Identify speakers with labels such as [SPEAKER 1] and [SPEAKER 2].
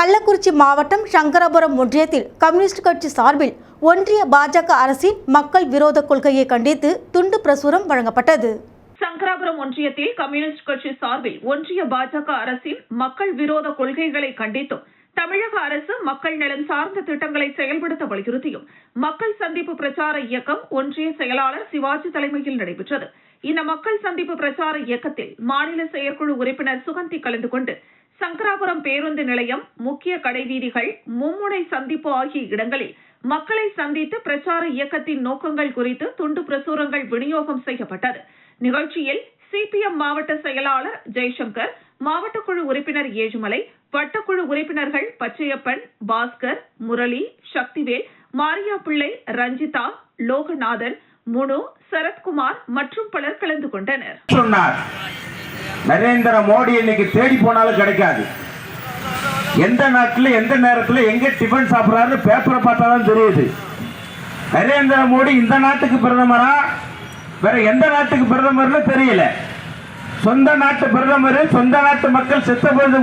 [SPEAKER 1] கள்ளக்குறிச்சி மாவட்டம் சங்கராபுரம் ஒன்றியத்தில் கம்யூனிஸ்ட் கட்சி சார்பில் ஒன்றிய பாஜக அரசின் மக்கள் விரோத கொள்கையை கண்டித்து துண்டு பிரசுரம் வழங்கப்பட்டது.
[SPEAKER 2] சங்கராபுரம் ஒன்றியத்தில் கம்யூனிஸ்ட் கட்சி சார்பில் ஒன்றிய பாஜக அரசின் மக்கள் விரோத கொள்கைகளை கண்டித்தும் தமிழக அரசு மக்கள் நலன் சார்ந்த திட்டங்களை செயல்படுத்த வலியுறுத்தியும் மக்கள் சந்திப்பு பிரச்சார இயக்கம் ஒன்றிய செயலாளர் சிவாஜி தலைமையில் நடைபெற்றது. இந்த மக்கள் சந்திப்பு பிரச்சார இயக்கத்தில் மாநில செயற்குழு உறுப்பினர் சுகந்தி கலந்து கொண்டு சங்கராபுரம் பேருந்து நிலையம், முக்கிய கடைவீதிகள், மும்முனை சந்திப்பு ஆகிய இடங்களில் மக்களை சந்தித்து பிரச்சார இயக்கத்தின் நோக்கங்கள் குறித்து துண்டு பிரசுரங்கள் விநியோகம் செய்யப்பட்டது. நிகழ்ச்சியில் சிபிஎம் மாவட்ட செயலாளர் ஜெய்சங்கர், மாவட்ட குழு உறுப்பினர் ஏழுமலை, வட்டக்குழு உறுப்பினர்கள் பச்சையப்பன், பாஸ்கர், முரளி, சக்திவேல், மாரியாப்பிள்ளை, ரஞ்சிதா, லோகநாதன், முனு, சரத்குமார் மற்றும் பலர் கலந்து கொண்டனர்.
[SPEAKER 3] நரேந்திர மோடி இன்னைக்கு தேடி போனாலும் கிடைக்காது. எந்த நாட்டில் எந்த நேரத்தில் எங்க டிஃபன் சாப்பிட்றாரு பேப்பரை பார்த்தாதான் தெரியுது. நரேந்திர மோடி இந்த நாட்டுக்கு பிரதமரா வேற எந்த நாட்டுக்கு பிரதமர்னு தெரியல. சொந்த நாட்டு பிரதமர், சொந்த நாட்டு மக்கள் செத்த போது